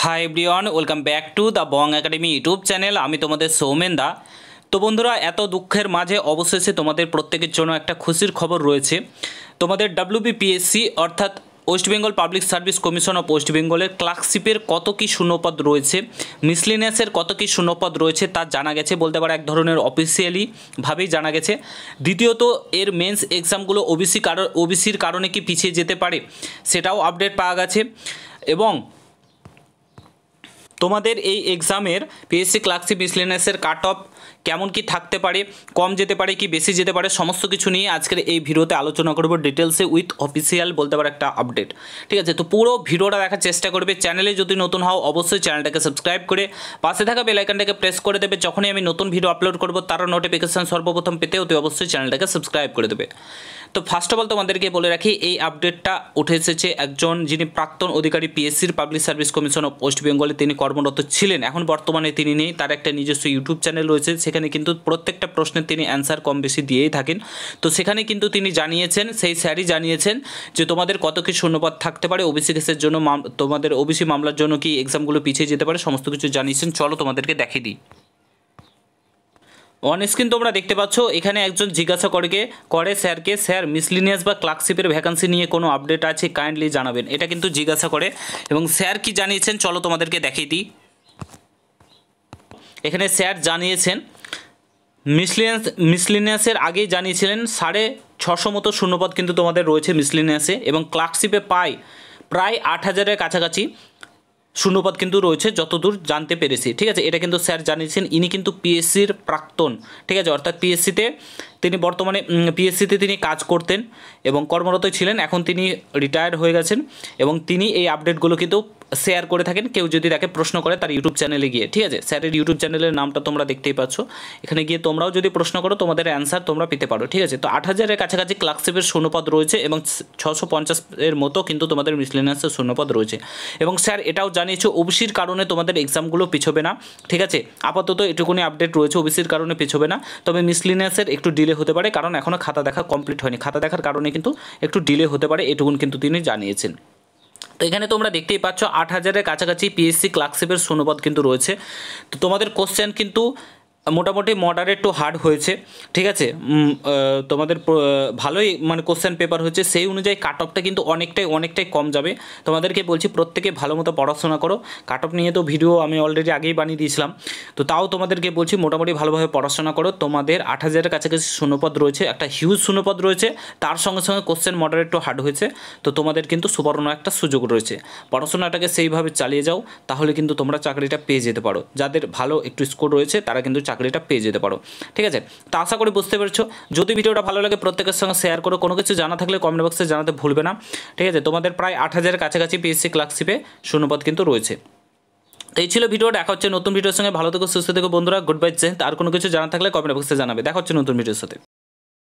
Hi everyone, welcome back to the Bong academy YouTube channel. আমি তোমাদের সৌমেন দা। তো বন্ধুরা, এত দুঃখের মাঝে অবশেষে তোমাদের প্রত্যেকের জন্য একটা খুশির খবর রয়েছে। তোমাদের WBPSC অর্থাৎ West Bengal public service commission of West বেঙ্গলের ক্লার্কশিপের কত কী শূন্যপদ রয়েছে, মিসলিনিয়াসের কত কী শূন্যপদ রয়েছে তা জানা গেছে, বলতে পারে এক ধরনের অফিসিয়ালিভাবেই জানা গেছে। দ্বিতীয়ত, এর মেন্স এক্সামগুলো ওবিসির কারণে কি পিছিয়ে যেতে পারে সেটাও আপডেট পাওয়া গেছে। এবং তোমাদের এই এক্সামের পিএসসি ক্লার্কশিপ মিসলেনিয়াসের কাট অফ কেমন কি থাকতে পারে, কম যেতে পারে কি বেশি যেতে পারে, সমস্ত কিছু নিয়ে আজকের এই ভিডিওতে আলোচনা করব ডিটেলসে উইথ অফিসিয়াল, বলতে পারে একটা আপডেট। ঠিক আছে, তো পুরো ভিডিওটা দেখার চেষ্টা করবে। চ্যানেলে যদি নতুন হও অবশ্যই চ্যানেলটাকে সাবস্ক্রাইব করে পাশে থাকা বেল আইকনটাকে প্রেস করে দেবে। যখনই আমি নতুন ভিডিও আপলোড করব তার নোটিফিকেশান সর্বপ্রথম পেতে অতি অবশ্যই চ্যানেলটাকে সাবস্ক্রাইব করে দেবে। তো ফার্স্ট অফ অল তোমাদেরকে বলে রাখি, এই আপডেটটা উঠে এসেছে একজন যিনি প্রাক্তন অধিকারী পিএসসির public service commission of west বেঙ্গলে তিনি কর্মরত ছিলেন, এখন বর্তমানে তিনি নেই। তার একটা নিজস্ব ইউটিউব চ্যানেল রয়েছে, সেখানে কিন্তু প্রত্যেকটা প্রশ্নের তিনি অ্যান্সার কম বেশি দিয়েই থাকেন। তো সেখানে কিন্তু তিনি জানিয়েছেন, সেই স্যারই জানিয়েছেন যে তোমাদের কত কি শূন্যপদ থাকতে পারে, ওবিসি কেসের জন্য, তোমাদের ওবিসি মামলার জন্য কি এক্সামগুলো পিছিয়ে যেতে পারে, সমস্ত কিছু জানিয়েছেন। চলো তোমাদেরকে দেখিয়ে দিই। অন স্ক্রিন তোমরা দেখতে পাচ্ছ, এখানে একজন জিজ্ঞাসা করে স্যারকে, স্যার মিসলিনিয়াস বা ক্লার্কশিপের ভ্যাকান্সি নিয়ে কোনো আপডেট আছে কাইন্ডলি জানাবেন, এটা কিন্তু জিজ্ঞাসা করে। এবং স্যার কি জানিয়েছেন চলো তোমাদেরকে দেখিয়ে দিই। এখানে স্যার জানিয়েছেন মিসলিনিয়াসের আগেই জানিয়েছিলেন 650 মতো শূন্যপদ কিন্তু তোমাদের রয়েছে মিসলিনিয়াসে, এবং ক্লার্কশিপে প্রায় 8000-এর কাছাকাছি শূন্যপদ কিন্তু রয়েছে যতদূর জানতে পেরেছি। ঠিক আছে, এটা কিন্তু স্যার জানিয়েছেন। ইনি কিন্তু পিএসসির প্রাক্তন, ঠিক আছে, অর্থাৎ তিনি বর্তমানে পিএসসিতে তিনি কাজ করতেন এবং কর্মরত ছিলেন, এখন তিনি রিটায়ার্ড হয়ে গেছেন। এবং তিনি এই আপডেটগুলো কিন্তু শেয়ার করে থাকেন কেউ যদি তাকে প্রশ্ন করে তার ইউটিউব চ্যানেলে গিয়ে। ঠিক আছে, স্যারের ইউটিউব চ্যানেলের নামটা তোমরা দেখতেই পাচ্ছ, এখানে গিয়ে তোমরাও যদি প্রশ্ন করো তোমাদের অ্যান্সার তোমরা পেতে পারো। ঠিক আছে, তো 8000-এর কাছাকাছি ক্লার্কশিপের শূন্যপদ রয়েছে এবং 650-এর মতো কিন্তু তোমাদের মিসলেনিয়াসের শূন্যপদ রয়েছে। এবং স্যার এটাও জানিয়েছে ওবিসির কারণে তোমাদের এক্সামগুলো পিছবে না। ঠিক আছে, আপাতত এটুকুনি আপডেট রয়েছে, ওবিসির কারণে পিছবে না, তবে মিসলেনিয়াসের একটু ডিলে হতে পারে, কারণ এখনও খাতা দেখা কমপ্লিট হয়নি, খাতা দেখার কারণে কিন্তু একটু ডিলে হতে পারে, এটুকুন কিন্তু তিনি জানিয়েছেন। তো এখানে তোমরা দেখতেই পাচ্ছ 8000-এর কাছাকাছি পিএসসি ক্লার্কশিপের শূন্যপদ কিন্তু রয়েছে। তো তোমাদের কোশ্চেন কিন্তু মোটামুটি মডারেট টু হার্ড হয়েছে। ঠিক আছে, তোমাদের ভালোই মানে কোশ্চেন পেপার হয়েছে, সেই অনুযায়ী কাট অফটা কিন্তু অনেকটাই কম যাবে। তোমাদেরকে বলছি প্রত্যেকে ভালো মতো পড়াশোনা করো। কাট অফ নিয়ে তো ভিডিও আমি অলরেডি আগেই বানিয়ে দিয়েছিলাম, তো তাও তোমাদেরকে বলছি মোটামুটি ভালোভাবে পড়াশোনা করো। তোমাদের 8000-এর কাছাকাছি শূন্যপদ রয়েছে, একটা হিউজ শূন্যপদ রয়েছে, তার সঙ্গে সঙ্গে কোশ্চেন মডারেট টু হার্ড হয়েছে। তো তোমাদের কিন্তু সুবর্ণ একটা সুযোগ রয়েছে, পড়াশোনাটাকে সেইভাবে চালিয়ে যাও, তাহলে কিন্তু তোমরা চাকরিটা পেয়ে যেতে পারো। যাদের ভালো একটু স্কোর রয়েছে তারা কিন্তু চাকরিটা পেয়ে যেতে পারো। ঠিক আছে, তো আশা করি বুঝতে পেরেছো। যদি ভিডিওটা ভালো লাগে প্রত্যেকের সঙ্গে শেয়ার করো, কোনো কিছু জানা থাকলে কমেন্ট বক্সে জানাতে ভুলবে না। ঠিক আছে, তোমাদের প্রায় 8000-এর কাছাকাছি পিএসসি ক্লার্কশিপে শূন্যপদ কিন্তু রয়েছে। তো এই ছিল ভিডিও, দেখা হচ্ছে নতুন ভিডিওর সঙ্গে। ভালো থেকো, সুস্থ থেকো বন্ধুরা, গুড বাই। আর কোনো কিছু জানা থাকলে কমেন্ট বক্সে জানাবে। দেখা হচ্ছে নতুন ভিডিওর সাথে।